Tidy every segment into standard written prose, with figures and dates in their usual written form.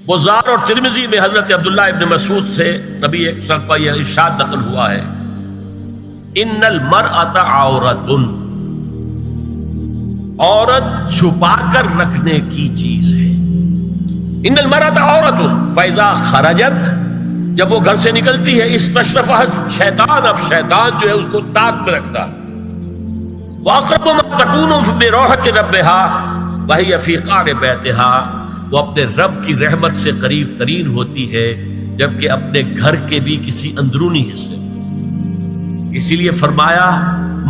بزار اور ترمذی میں حضرت عبداللہ ابن مسعود سے نبی صلی اللہ علیہ وسلم کا یہ ارشاد نقل ہوا ہے، ان المرأۃ عورۃ، عورت چھپا کر رکھنے کی چیز ہے۔ ان المرأۃ عورۃ فاذا خرجت، جب وہ گھر سے نکلتی ہے، استشرفها شیطان، اب شیطان جو ہے اس کو تاک میں رکھتا ہے۔ واقرب ما تکون بروحة ربها وهي في قعر بیتها، وہ اپنے رب کی رحمت سے قریب ترین ہوتی ہے جبکہ اپنے گھر کے بھی کسی اندرونی حصے میں۔ اسی لیے فرمایا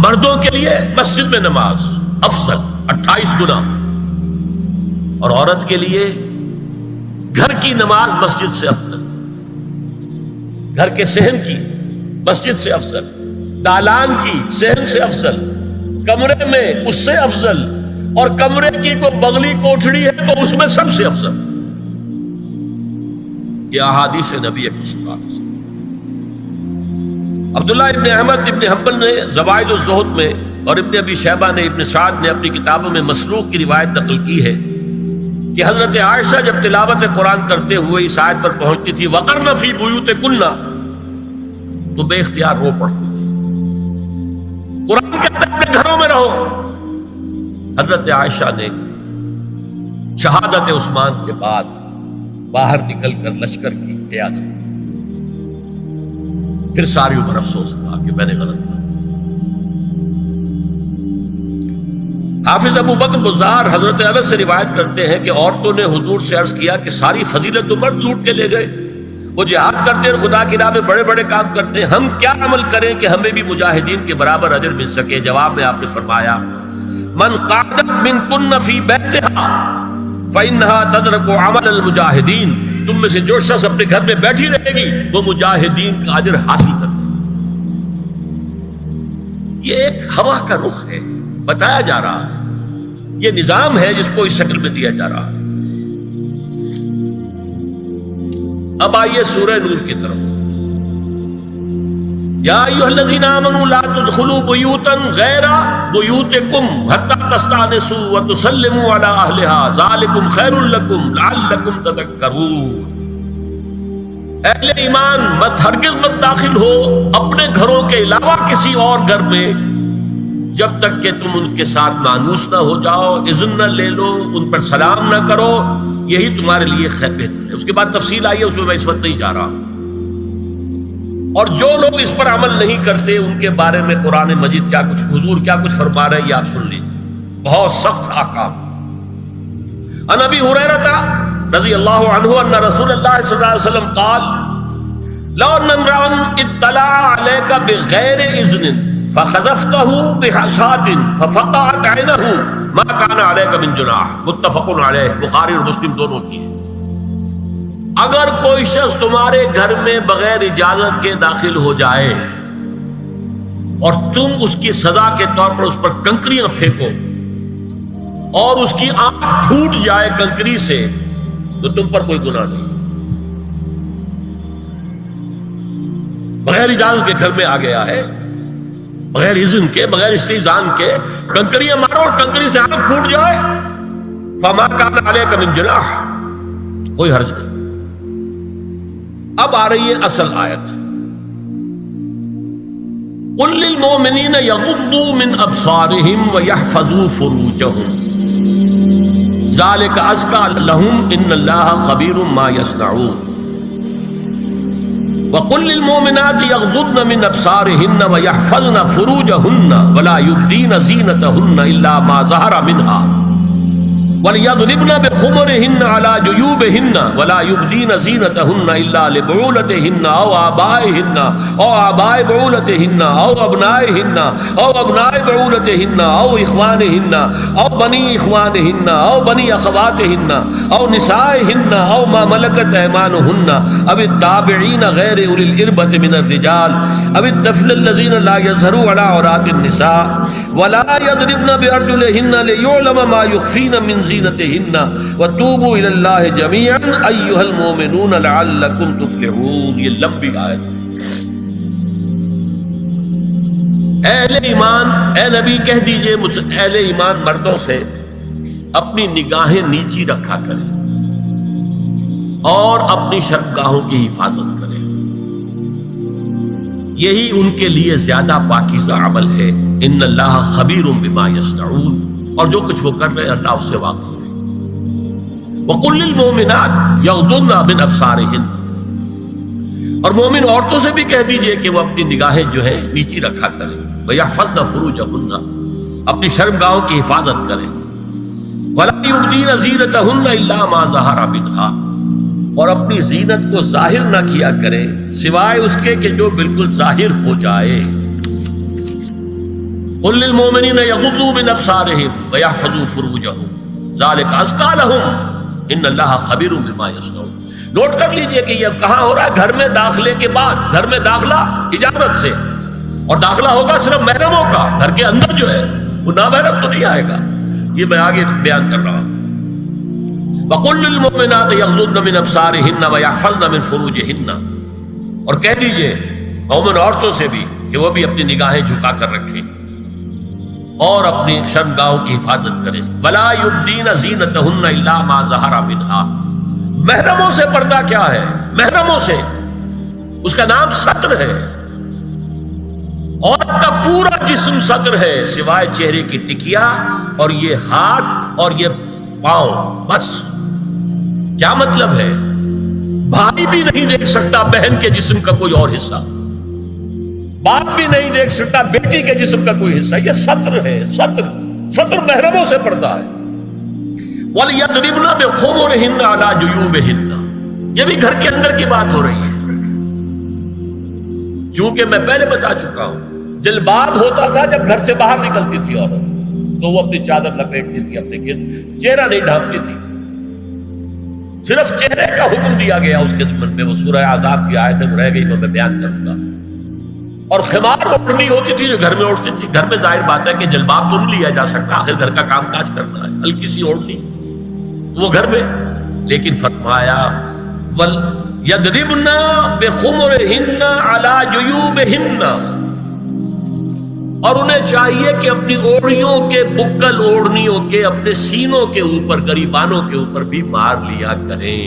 مردوں کے لیے مسجد میں نماز افضل 28 گنا، اور عورت کے لیے گھر کی نماز مسجد سے افضل، گھر کے صحن کی مسجد سے افضل، دالان کی صحن سے افضل، کمرے میں اس سے افضل، اور کمرے کی کوئی بغلی کوٹھڑی ہے تو اس میں سب سے افضل۔ یہ احادیث نبی اکرم صلی اللہ علیہ وسلم۔ عبداللہ ابن احمد ابن حنبل نے زوائد الزہد میں اور ابن ابی شیبہ نے ابن سعد نے اپنی کتابوں میں مسروق کی روایت نقل کی ہے کہ حضرت عائشہ جب تلاوت قرآن کرتے ہوئے اس آیت پر پہنچتی تھی وَقَرْنَ فِي بُيُوتِكُنَّ، تو بے اختیار رو پڑتی تھی۔ قرآن کہتا ہے اپنے گھروں میں رہو۔ حضرت عائشہ نے شہادت عثمان کے بعد باہر نکل کر لشکر کی قیادت کی، پھر ساری عمر افسوس تھا کہ میں نے غلط کہا۔ حافظ ابو بکر بزار حضرت انس سے روایت کرتے ہیں کہ عورتوں نے حضور سے عرض کیا کہ ساری فضیلت تو مرد لوٹ کے لے گئے، وہ جہاد کرتے ہیں، خدا کی راہ میں بڑے بڑے کام کرتے ہیں، ہم کیا عمل کریں کہ ہمیں بھی مجاہدین کے برابر اجر مل سکے؟ جواب میں آپ نے فرمایا من قعدت منکن فی بیتہا فإنہا تدرک عمل المجاہدین، تم میں سے جو شخص اپنے گھر میں بیٹھی رہے گی وہ مجاہدین کا اجر حاصل کرے۔ یہ ایک ہوا کا رخ ہے، بتایا جا رہا ہے، یہ نظام ہے جس کو اس شکل میں دیا جا رہا ہے۔ اب آئیے سورہ نور کی طرف۔ یا ایھا الذین آمنوا لا تدخلوا بیوتا غیر بیوتکم حتی تستأنسوا وتسلموا علی اہلها ذالکم خیر لکم لعلکم تذکرون۔ اہل ایمان مت ہرگز مت داخل ہو اپنے گھروں کے علاوہ کسی اور گھر میں جب تک کہ تم ان کے ساتھ مانوس نہ ہو جاؤ، اذن نہ لے لو، ان پر سلام نہ کرو، یہی تمہارے لیے خیر بہتر ہے۔ اس کے بعد تفصیل آئی ہے، اس میں میں اس وقت نہیں جا رہا۔ اور جو لوگ اس پر عمل نہیں کرتے ان کے بارے میں قرآن مجید کیا کچھ، حضور کیا کچھ فرما رہے ہیں یہ آپ سن لیجیے، بہت سخت احکام۔ عن ابی ہریرہ رضی اللہ عنہ ان رسول اللہ صلی اللہ علیہ وسلم قال لو ان امرأ اطلع علیک بغیر اذن فخذفته بحشاة ففقعت عینہ ما کان علیک من جناح، متفق علیہ، بخاری اور مسلم دونوں کی ہے۔ اگر کوئی شخص تمہارے گھر میں بغیر اجازت کے داخل ہو جائے اور تم اس کی سزا کے طور پر اس پر کنکریاں پھینکو اور اس کی آنکھ پھوٹ جائے کنکری سے تو تم پر کوئی گناہ نہیں۔ بغیر اجازت کے گھر میں آ گیا ہے، بغیر اذن کے، بغیر استئذان کے کنکریاں مارو اور کنکری سے آنکھ پھوٹ جائے، فما کان علیک من جناح، کوئی حرج نہیں۔ اب آ رہی ہے اصل آیت، قل للمؤمنین یغضوا من ابصارهم ویحفظوا فروجهم ذلک ازکی لهم ان اللہ خبیر ما یصنعون وقل للمؤمنات یغضضن من ابصارهن ویحفظن فروجهن ولا یبدین زینتهن الا ما ظہر منها وَلْيَضْرِبْنَ بِخُمُرِهِنَّ عَلَى جُيُوبِهِنَّ وَلَا يُبْدِينَ زِينَتَهُنَّ إِلَّا لِبُعُولَتِهِنَّ أَوْ آبَائِهِنَّ أَوْ آبَاءِ بُعُولَتِهِنَّ أَوْ أَبْنَائِهِنَّ أَوْ أَبْنَاءِ بُعُولَتِهِنَّ أَوْ إِخْوَانِهِنَّ أَوْ بَنِي إِخْوَانِهِنَّ أَوْ بَنِي أَخَوَاتِهِنَّ أَوْ نِسَائِهِنَّ أَوْ مَا مَلَكَتْ أَيْمَانُهُنَّ أَوِ التَّابِعِينَ غَيْرِ أُولِي الْإِرْبَةِ مِنَ الرِّجَالِ أَوِ الطَّفْلِ الَّذِينَ لَا يَظْهَرُوا عَلَى عَوْرَاتِ النِّسَاءِ وَلَا يَضْرِبْنَ بِأَرْجُلِهِنَّ لِيُعْلَمَ مَا يُخْفِينَ مِنْ زینتہن وتوبوا الی اللہ جميعا ایھا المؤمنون لعلکم تفلحون۔ یہ لمبی آیت ہے۔ اہل ایمان، اے نبی کہہ دیجئے اہل ایمان مردوں سے اپنی نگاہیں نیچی رکھا کریں، اور اپنی شرمگاہوں کی حفاظت کریں، یہی ان کے لیے زیادہ پاکیزہ عمل ہے۔ ان اللہ خبیر بما یصنعون، اور جو کچھ وہ کر رہے ہیں اللہ اس سے واقف ہے۔ وَقُلْ لِلْمُؤْمِنَاتِ يَغْضُضْنَ مِنْ أَبْصَارِهِنَّ، اور مومن عورتوں سے بھی کہہ دیجئے کہ وہ اپنی نگاہیں جو ہے نیچی رکھا کریں، وَيَحْفَظْنَ فُرُوجَهُنَّ، اپنی شرمگاہوں کی حفاظت کریں، وَلَا يُبْدِينَ زِينَتَهُنَّ إِلَّا مَا ظَهَرَ مِنْهَا، اور اپنی زینت کو ظاہر نہ کیا کریں سوائے اس کے کہ جو بالکل ظاہر ہو جائے۔ قُلْ لِلْمُؤْمِنِينَ يَغُضُّوا مِنْ أَبْصَارِهِمْ وَيَحْفَظُوا فُرُوجَهُمْ ذَلِكَ أَزْكَىٰ لَهُمْ إِنَّ اللَّهَ خَبِيرٌ بِمَا يَصْنَعُونَ۔ نوٹ کر لیجئے کہ یہ کہاں ہو رہا ہے؟ گھر میں داخلے کے بعد، گھر میں داخلہ اجازت سے، اور داخلہ ہوگا صرف محرموں کا، گھر کے اندر جو ہے وہ نامحرم تو نہیں آئے گا، یہ میں آگے بیان کر رہا ہوں۔ وَقُلْ لِلْمُؤْمِنَاتِ يَغْضُضْنَ مِنْ أَبْصَارِهِنَّ وَيَحْفَظْنَ مِنْ فُرُوجِهِنَّ، اور کہہ دیجئے مومن عورتوں سے بھی کہ وہ بھی اپنی نگاہیں جھکا کر رکھیں اور اپنی شرمگاہوں کی حفاظت کریں۔ وَلَا يُبْدِينَ زِينَتَهُنَّ إِلَّا مَا ظَهَرَ مِنْهَا، محرموں سے پردہ کیا ہے؟ محرموں سے، اس کا نام ستر ہے۔ عورت کا پورا جسم ستر ہے سوائے چہرے کی ٹکیا اور یہ ہاتھ اور یہ پاؤں، بس۔ کیا مطلب ہے؟ بھائی بھی نہیں دیکھ سکتا بہن کے جسم کا کوئی اور حصہ، باپ بھی نہیں دیکھ سکتا بیٹی کے جسم کا کوئی حصہ، یہ ستر ہے، ستر محرموں سے پردہ ہے۔ وَلْيَضْرِبْنَ بِخُمُرِهِنَّ عَلَىٰ جُيُوبِهِنَّ، یہ بھی گھر کے اندر کی بات ہو رہی ہے، کیونکہ میں پہلے بتا چکا ہوں جلباب ہوتا تھا جب گھر سے باہر نکلتی تھی عورت، تو وہ اپنی چادر لپیٹتی تھی، اپنے چہرہ نہیں ڈھانپتی تھی، صرف چہرے کا حکم دیا گیا اس کے ضمن میں۔ وہ سورہ عذاب کی آیت ہے، وہ رہ گئی، میں بیان کروں گا۔ اور خمار اوڑھنی ہوتی تھی جو گھر میں اوڑھتی تھی، گھر میں ظاہر بات ہے کہ جلباب تو نہیں لیا جا سکتا، آخر گھر کا کام کاج کرنا ہے، ہلکی سی اوڑھنی وہ گھر میں، لیکن فرمایا وَلْيَضْرِبْنَ بِخُمُرِهِنَّ عَلَىٰ جُيُوبِهِنَّ، اور انہیں چاہیے کہ اپنی اوڑھیوں کے، بکل اوڑھنیوں کے اپنے سینوں کے اوپر، گریبانوں کے اوپر بھی مار لیا کریں۔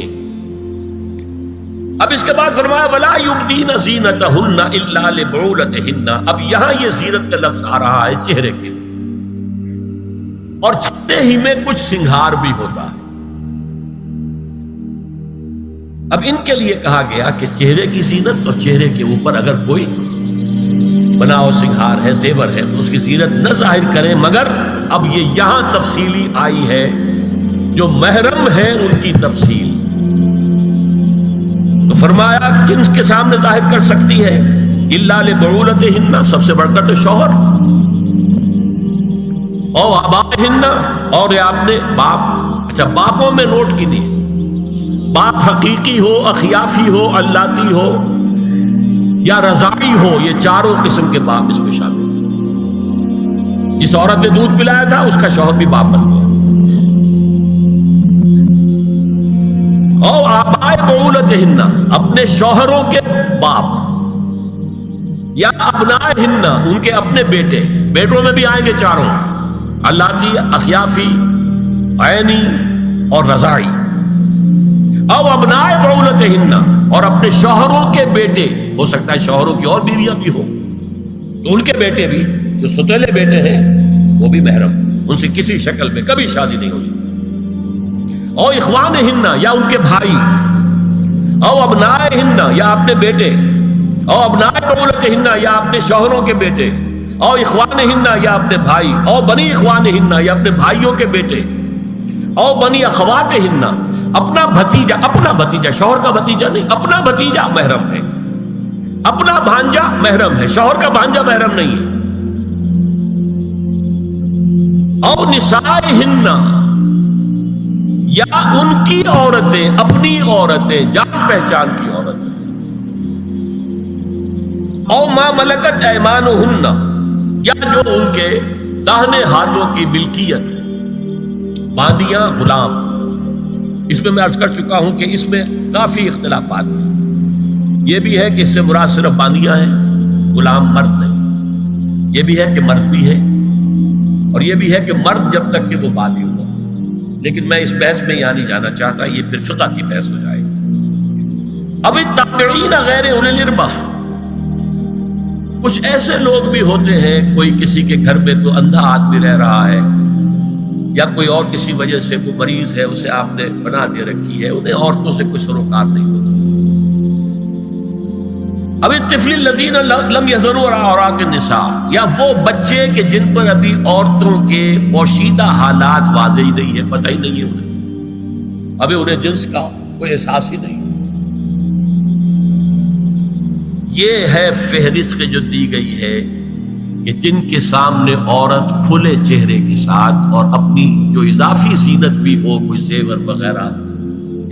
اب اس کے بعد فرمایا وَلَا يُبْدِينَ زِينَتَهُنَّ إِلَّا لِبُعُولَتِهِنَّ، اب یہاں یہ زینت کا لفظ آ رہا ہے چہرے کے، اور چہرے ہی میں کچھ سنگھار بھی ہوتا ہے۔ اب ان کے لیے کہا گیا کہ چہرے کی زینت اور چہرے کے اوپر اگر کوئی بناؤ سنگھار ہے، زیور ہے، تو اس کی زینت نہ ظاہر کریں، مگر اب یہ یہاں تفصیلی آئی ہے، جو محرم ہے ان کی تفصیل۔ تو فرمایا کن کے سامنے ظاہر کر سکتی ہے؟ الا لبعولتہن، سب سے بڑھ کر تو شوہر، او آبائہن، اور یہ آپ نے باپ، اچھا باپوں میں نوٹ کی نہیں، باپ حقیقی ہو، اخیافی ہو، اللاتی ہو یا رضاعی ہو، یہ چاروں قسم کے باپ اس میں شامل ہیں۔ جس عورت نے دودھ پلایا تھا اس کا شوہر بھی باپ بن گیا۔ او آبائے بعولتہن، اپنے شوہروں کے باپ، یا ابنائہن، ان کے اپنے بیٹے، بیٹوں میں بھی آئیں گے چاروں، اللاتی، اخیافی، عینی اور رضاعی۔ او ابنائے بعولتہن، اور اپنے شوہروں کے بیٹے، ہو سکتا ہے شوہروں کی اور بیویاں بھی ہوں، تو ان کے بیٹے بھی، جو ستیلے بیٹے ہیں وہ بھی محرم، ان سے کسی شکل میں کبھی شادی نہیں ہو سکتی۔ او اخوانہن، یا ان کے بھائی، او ابنائہن، یا اپنے بیٹے، او ابنائے بعولتہن، یا اپنے شوہروں کے بیٹے، او اخوانہن، یا اپنے بھائی، او بنی اخوانہن، یا اپنے بھائیوں کے بیٹے، او بنی اخواتہن، اپنا بھتیجا، شوہر کا بھتیجا نہیں، اپنا بھتیجا محرم ہے، اپنا بھانجا محرم ہے، شوہر کا بھانجا محرم نہیں ہے۔ او نسائہن، یا ان کی عورتیں، اپنی عورتیں، جان پہچان کی عورتیں۔ او ما ملکت ایمانہن، یا جو ان کے داہنے ہاتھوں کی ملکیت، باندیاں، غلام۔ اس میں عرض کر چکا ہوں کہ اس میں کافی اختلافات ہیں، یہ بھی ہے کہ اس سے مراد صرف باندیاں ہیں، غلام مرد نہیں، یہ بھی ہے کہ مرد بھی ہے، اور یہ بھی ہے کہ مرد جب تک کہ وہ بالی ہوا، لیکن میں اس بحث میں یہاں نہیں جانا چاہتا، یہ پھر فقہ کی بحث ہو جائے گی۔ اب التابعین غیر اولی الاربہ، کچھ ایسے لوگ بھی ہوتے ہیں، کوئی کسی کے گھر میں کوئی اندھا آدمی رہ رہا ہے یا کوئی اور کسی وجہ سے کوئی مریض ہے، اسے آپ نے بنا دے رکھی ہے، انہیں عورتوں سے کوئی سروکار نہیں ہوتا۔ اب الطفل الذین لم یظہروا علی عورات النساء، یا وہ بچے کہ جن پر ابھی عورتوں کے پوشیدہ حالات واضح ہی نہیں ہے، پتہ ہی نہیں ہے انہیں، ابھی انہیں جنس کا کوئی احساس ہی نہیں۔ یہ ہے فہرست جو دی گئی ہے کہ جن کے سامنے عورت کھلے چہرے کے ساتھ اور اپنی جو اضافی زینت بھی ہو، کوئی زیور وغیرہ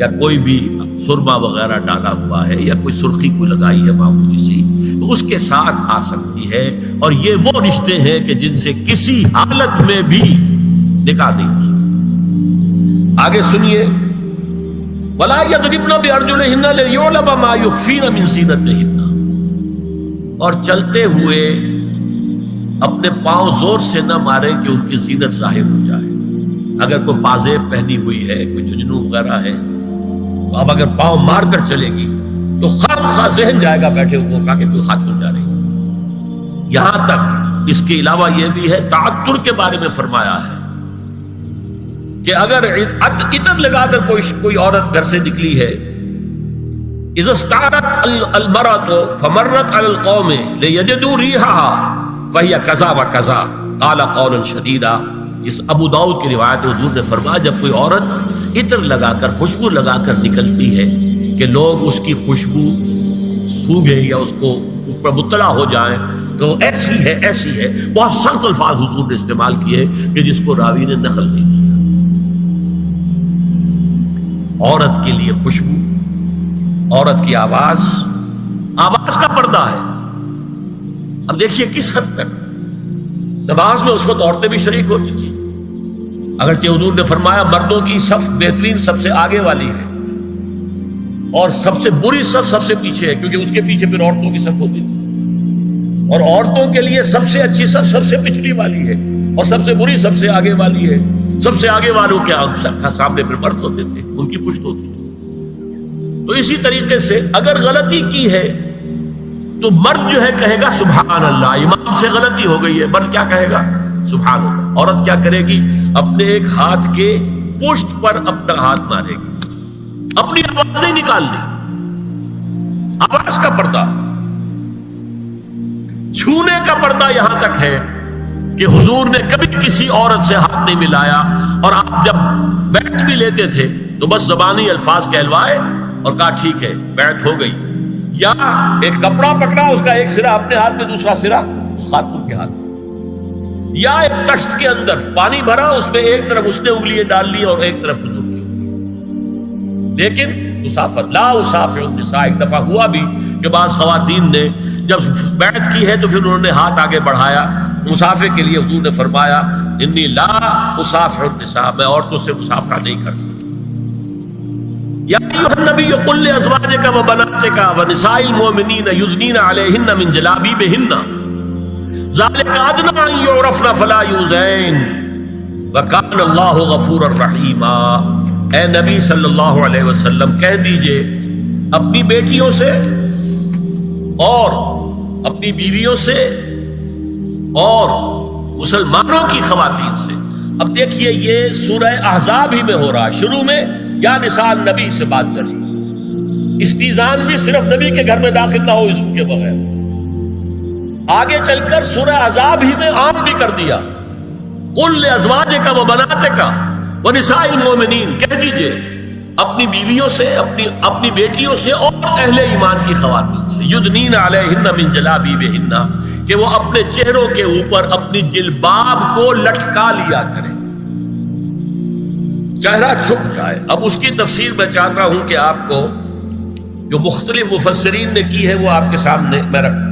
یا کوئی بھی سرما وغیرہ ڈالا ہوا ہے یا کوئی سرخی کو لگائی ہے معمولی سی، تو اس کے ساتھ آ سکتی ہے، اور یہ وہ رشتے ہیں کہ جن سے کسی حالت میں بھی نکاح نہیں ہو سکتا۔ آگے سنیے، وَلَا يَضْرِبْنَ بِأَرْجُلِهِنَّ لِيُعْلَمَ مَا يُخْفِينَ مِنْ زِينَتِهِنَّ، اور چلتے ہوئے اپنے پاؤں زور سے نہ مارے کہ ان کی زینت ظاہر ہو جائے۔ اگر کوئی پازیب پہنی ہوئی ہے، کوئی جھنجھنو وغیرہ ہے، تو اب اگر پاؤں مار کر چلے گی تو خواہ ذہن جائے گا بیٹھے ہوئے کا کہ کوئی خاتون جا رہی ہے۔ یہاں تک اس کے علاوہ یہ بھی ہے، تعطر کے بارے میں فرمایا ہے کہ اگر عطر لگا کر کوئی عورت گھر سے نکلی ہے، اذا استعارت المرأة فمرت على القوم ليجدوا ريحها فهي كذا وكذا قال قولا شديدا۔ اس ابو داؤد کی روایت حضور نے فرمایا، جب کوئی عورت عطر لگا کر، خوشبو لگا کر نکلتی ہے کہ لوگ اس کی خوشبو سونگیں یا اس کو اوپر مطلع ہو جائیں، تو ایسی ہے ایسی ہے، بہت سخت الفاظ حضور نے استعمال کیے کہ جس کو راوی نے نقل نہیں کیا۔ عورت کے لیے خوشبو، عورت کی آواز کا پردہ ہے۔ اب دیکھیے کس حد تک نماز میں اس وقت عورتیں بھی شریک ہوتی تھی، اگرچہ حضور نے فرمایا مردوں کی صف بہترین سب سے آگے والی ہے اور سب سے بری صف سب سے پیچھے ہے، کیونکہ اس کے پیچھے پھر عورتوں کی صف ہوتی تھی، اور عورتوں کے لیے سب سے اچھی صف سب سے پچھلی والی ہے اور سب سے بری سب سے آگے والی ہے۔ سب سے آگے والوں کے سامنے پھر مرد ہوتے تھے، ان کی پشت ہوتی تھی۔ تو اسی طریقے سے اگر غلطی کی ہے تو مرد جو ہے کہے گا سبحان اللہ، امام سے غلطی ہو گئی ہے، مرد کیا کہے گا؟ سبحان اللہ۔ عورت کیا کرے گی؟ اپنے ایک ہاتھ کے پشت پر اپنا ہاتھ مارے گی، اپنی آواز نہیں نکالنی، آواز کا پردہ۔ چھونے کا پردہ یہاں تک ہے کہ حضور نے کبھی کسی عورت سے ہاتھ نہیں ملایا، اور آپ جب بیعت بھی لیتے تھے تو بس زبانی الفاظ کہلوائے اور کہا ٹھیک ہے بیعت ہو گئی، یا ایک کپڑا پکڑا، اس کا ایک سرا اپنے ہاتھ میں دوسرا سرا اس خاتون کے ہاتھ میں، یا ایک تشت کے اندر پانی بھرا، اس میں ایک طرف اس نے انگلیاں ڈال لی اور ایک طرف حضور کی انگلیاں۔ لیکن مسافر لا اسافر النساء، ایک دفعہ ہوا بھی کہ بعض خواتین نے جب بیعت کی ہے تو پھر انہوں نے ہاتھ آگے بڑھایا مسافر کے لیے، حضور نے فرمایا انی لا اسافر النساء، میں عورتوں سے مسافرہ نہیں کرتا۔ یا ایھا النبی قل لازواجک وبناتک ونساء المؤمنین یدنین علیہن من جلابیبہن ذلک ادنی ان یعرفن فلا یؤذین وکان اللہ غفورا رحیما۔ اے نبی صلی اللہ علیہ وسلم کہہ دیجئے اپنی بیٹیوں سے اور اپنی بیویوں سے اور مسلمانوں کی خواتین سے۔ اب دیکھیے یہ سورہ احزاب ہی میں ہو رہا ہے، شروع میں یا نساء النبی سے بات چلی، استیزان بھی صرف نبی کے گھر میں داخل نہ ہو اذن کے بغیر، آگے چل کر سورہ احزاب ہی میں عام بھی کر دیا، قل لازواجک وبناتک ونساء المؤمنین، کہہ دیجئے اپنی بیویوں سے، اپنی بیٹیوں سے اور اہل ایمان کی خواتین سے، یدنین علیہن من جلابیبہن، کہ وہ اپنے چہروں کے اوپر اپنی جلباب کو لٹکا لیا کریں، چہرہ چھپ جائے۔ اب اس کی تفسیر میں چاہتا ہوں کہ آپ کو جو مختلف مفسرین نے کی ہے وہ آپ کے سامنے میں رکھوں۔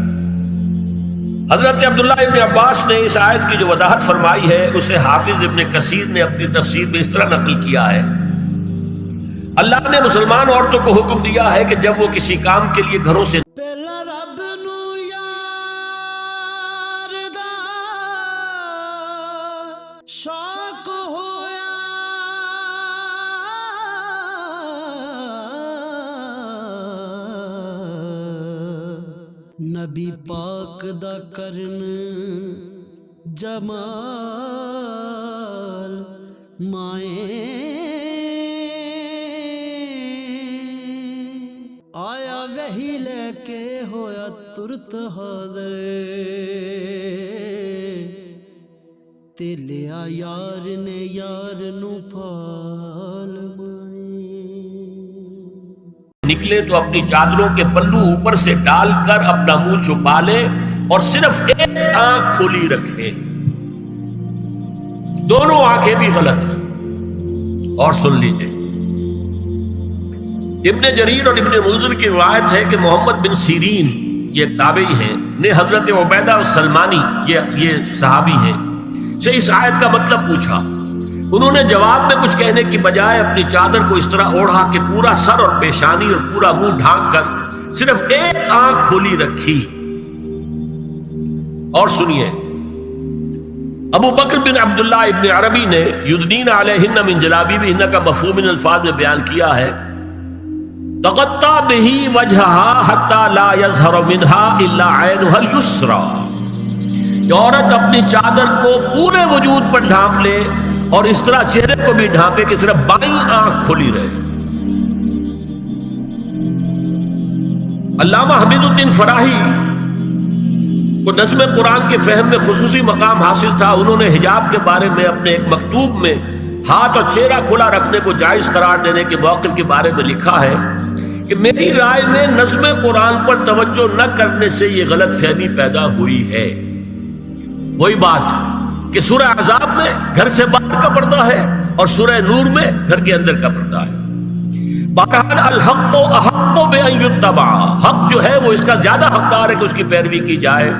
حضرت عبداللہ ابن عباس نے اس آیت کی جو وضاحت فرمائی ہے اسے حافظ ابن کثیر نے اپنی تفسیر میں اس طرح نقل کیا ہے، اللہ نے مسلمان عورتوں کو حکم دیا ہے کہ جب وہ کسی کام کے لیے گھروں سے شوق ہویا نبی پاک دا کرن جمال مائیں آیا وہی لے کے ہویا ترت حاضر تے لیا یار نے یار نو پھال نکلے تو اپنی چادروں کے پلو اوپر سے ڈال کر اپنا منہ چھپا لے اور صرف ایک آنکھ کھولی رکھے. دونوں آنکھیں بھی غلط ہیں. اور سن لیجئے، ابن جریر اور ابن منذر کی روایت ہے کہ محمد بن سیرین یہ ایک تابعی ہیں نے حضرت عبیدہ السلمانی یہ صحابی ہیں سے اس آیت کا مطلب پوچھا. انہوں نے جواب میں کچھ کہنے کی بجائے اپنی چادر کو اس طرح اوڑھا کہ پورا سر اور پیشانی اور پورا منہ ڈھانک کر صرف ایک آنکھ کھولی رکھی. اور سنیے، ابو بکر بن عبداللہ ابن عربی نے یدنین علیہن من جلابیبہن کا مفہوم ان الفاظ میں بیان کیا ہے: تغطى به وجهها حتى لا يظهر منها الا عينها اليسرى. عورت اپنی چادر کو پورے وجود پر ڈھانپ لے اور اس طرح چہرے کو بھی ڈھانپے کہ صرف بائیں آنکھ کھلی رہے. علامہ حمید الدین فراہی کو نظم قرآن کے فہم میں خصوصی مقام حاصل تھا. انہوں نے حجاب کے بارے میں اپنے ایک مکتوب میں ہاتھ اور چہرہ کھلا رکھنے کو جائز قرار دینے کے موقف کے بارے میں لکھا ہے کہ میری رائے میں نظم قرآن پر توجہ نہ کرنے سے یہ غلط فہمی پیدا ہوئی ہے. وہی بات کہ سورہ عذاب میں گھر سے باہر کا پردہ ہے اور سورہ نور میں گھر کے اندر کا پردہ ہے. بہرحال الحق احق بان یتبع، حق جو ہے وہ اس کا زیادہ حقدار ہے کہ اس کی پیروی کی جائے.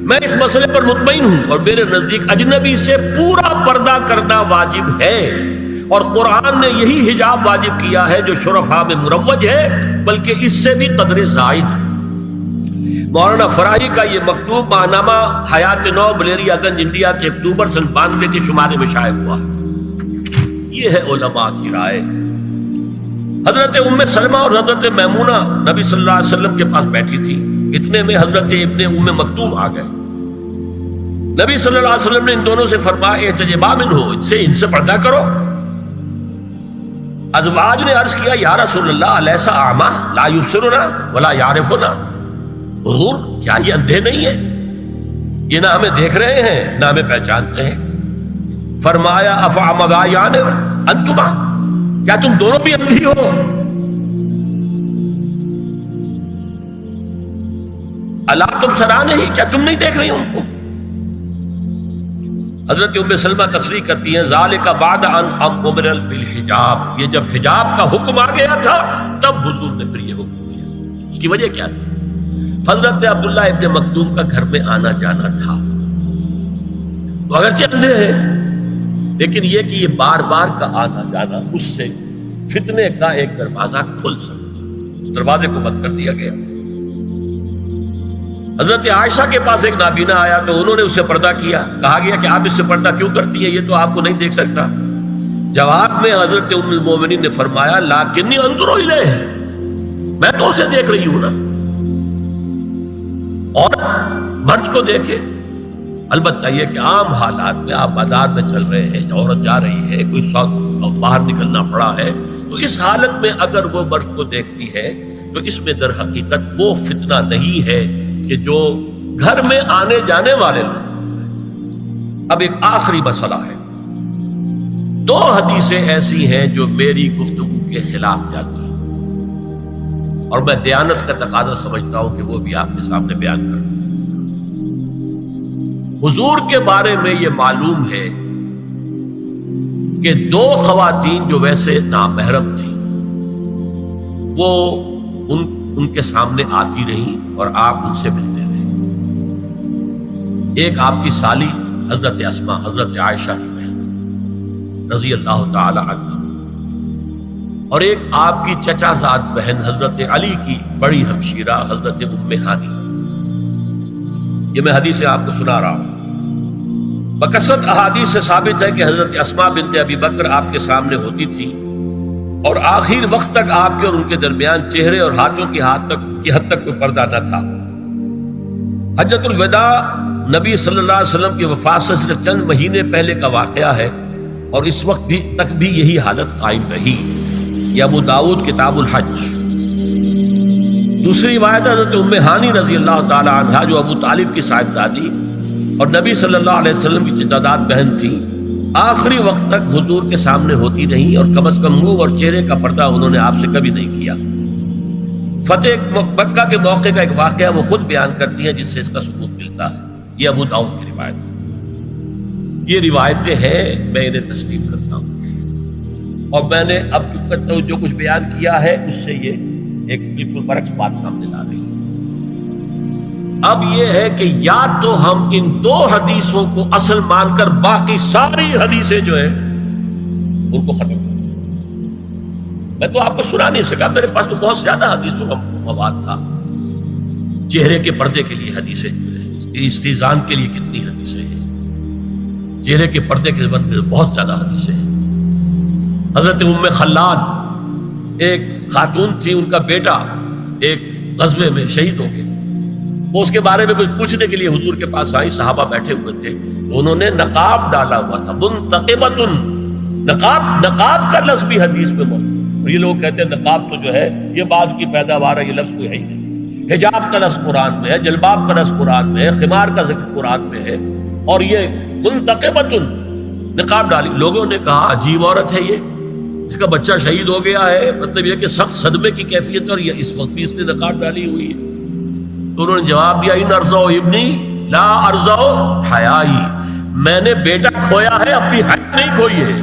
میں اس مسئلے پر مطمئن ہوں اور میرے نزدیک اجنبی سے پورا پردہ کرنا واجب ہے، اور قرآن نے یہی حجاب واجب کیا ہے جو شرفاء میں مروج ہے، بلکہ اس سے بھی قدر زائد. مولانا فراہی کا یہ مکتوب ماہنامہ حیات نو بلیریا گنج انڈیا کے اکتوبر سن 92 کے شمارے میں شائع ہوا. یہ ہے علماء کی رائے. حضرت ام سلمہ اور حضرت میمونہ نبی صلی اللہ علیہ وسلم کے پاس بیٹھی تھی. اتنے میں حضرت ابن ام مکتوم آ گئے. نبی صلی اللہ علیہ وسلم نے ان دونوں سے فرمایا احتجبا منہ، ان سے پردہ کرو. ازواج نے عرض کیا یا رسول اللہ الیس اعمی لا یبصرنا ولا یعرفنا. حضور کیا یہ اندھے نہیں ہیں؟ یہ نہ ہمیں دیکھ رہے ہیں نہ ہمیں پہچانتے ہیں. فرمایا افعمذایان انتما، کیا تم دونوں بھی اندھی ہو؟ اللہ تم سرانے ہی، کیا تم نہیں دیکھ رہی ان کو؟ حضرت ام سلمہ تصریح کرتی ہیں ذالک بعد ان امر بالحجاب، یہ جب حجاب کا حکم آ گیا تھا تب حضور نے پھر یہ حکم دیا. اس کی وجہ کیا تھی؟ حضرت عبداللہ ابن مکتوم کا گھر میں آنا جانا تھا. تو اگرچہ اندھے ہیں لیکن یہ کہ یہ بار بار کا آنا جانا اس سے فتنے کا ایک دروازہ کھل سکتا ہے. اس دروازے کو بند کر دیا گیا. حضرت عائشہ کے پاس ایک نابینا آیا تو انہوں نے اس سے پردہ کیا. کہا گیا کہ آپ اس سے پردہ کیوں کرتی ہیں، یہ تو آپ کو نہیں دیکھ سکتا. جواب میں حضرت ام المومنین نے فرمایا لاکنی انظر الیہ، میں تو اسے دیکھ رہی ہوں نا. اور مرد کو دیکھے. البتہ یہ کہ عام حالات میں آپ بازار میں چل رہے ہیں، عورت جا رہی ہے، کوئی باہر نکلنا پڑا ہے، تو اس حالت میں اگر وہ مرد کو دیکھتی ہے تو اس میں در حقیقت وہ فتنہ نہیں ہے کہ جو گھر میں آنے جانے والے لوگ. اب ایک آخری مسئلہ ہے. 2 حدیثیں ایسی ہیں جو میری گفتگو کے خلاف جاتی ہیں اور میں دیانت کا تقاضا سمجھتا ہوں کہ وہ بھی آپ کے سامنے بیان کروں. حضور کے بارے میں یہ معلوم ہے کہ 2 خواتین جو ویسے نامحرم تھیں وہ ان کے سامنے آتی رہیں اور آپ ان سے ملتے رہے. ایک آپ کی سالی حضرت اسماء، حضرت عائشہ کی بہن رضی اللہ تعالی عنہ، اور ایک آپ کی چچا زاد بہن حضرت علی کی بڑی ہمشیرہ حضرت ام ہانی. یہ میں حدیث آپ کو سنا رہا ہوں. بکثرت احادیث سے ثابت ہے کہ حضرت اسماء بنت ابی بکر آپ کے سامنے ہوتی تھی اور آخر وقت تک آپ کے اور ان کے درمیان چہرے اور ہاتھوں کی حد تک کوئی پردہ نہ تھا. حجۃ الوداع نبی صلی اللہ علیہ وسلم کی وفات سے صرف چند مہینے پہلے کا واقعہ ہے، اور اس وقت تک بھی یہی حالت قائم رہی۔ یہ ابو داؤد کتاب الحج۔ دوسری روایت حضرت ام ہانی رضی اللہ تعالی عنہا، جو ابو طالب کی صاحبزادی اور نبی صلی اللہ علیہ وسلم کی چچاداد بہن تھی، آخری وقت تک حضور کے سامنے ہوتی رہی، اور کم از کم منہ اور چہرے کا پردہ انہوں نے آپ سے کبھی نہیں کیا۔ فتح مکہ کے موقع کا ایک واقعہ وہ خود بیان کرتی ہیں جس سے اس کا ثبوت ملتا ہے۔ یہ ابو داؤد کی روایت ہے۔ یہ روایتیں ہیں، میں انہیں تسلیم کرتا ہوں، اور میں نے اب جو کچھ بیان کیا ہے اس سے یہ ایک بالکل برعکس بات سامنے لا رہی ہے۔ اب یہ ہے کہ یا تو ہم ان دو حدیثوں کو اصل مان کر باقی ساری حدیثیں جو ہیں ان کو ختم کریں۔ میں تو آپ کو سنا نہیں سکا، میرے پاس تو بہت زیادہ حدیثوں کا مواد تھا۔ چہرے کے پردے کے لیے حدیثیں، استیزان کے لیے کتنی حدیثیں ہیں، چہرے کے پردے کے بارے میں بہت زیادہ حدیثیں ہیں۔ حضرت ام خلاد ایک خاتون تھی، ان کا بیٹا ایک غزوے میں شہید ہو گیا، وہ اس کے بارے میں کچھ پوچھنے کے لیے حضور کے پاس آئی، صحابہ بیٹھے ہوئے تھے، انہوں نے نقاب ڈالا ہوا تھا، منتقبۃ، نقاب کا لفظ بھی حدیث میں موجود ہے، اور یہ لوگ کہتے ہیں نقاب تو جو ہے یہ بعد کی پیداوار ہے، یہ لفظ کوئی ہے ہی نہیں۔ حجاب کا لفظ قرآن میں ہے، جلباب کا لفظ قرآن میں ہے، خمار کا ذکر قرآن میں ہے، اور یہ منتقبۃ، نقاب ڈالی۔ لوگوں نے کہا عجیب عورت ہے یہ، اس کا بچہ شہید ہو گیا ہے، مطلب یہ کہ سخت صدمے کی کیفیت، اور یہ اس وقت بھی اس نے نقاب ڈالی ہوئی ہے۔ تو انہوں نے جواب دیا ان ارزو ابنی لا ارزو حیائی، میں نے بیٹا کھویا ہے، اپنی حیا نہیں کھوئی ہے۔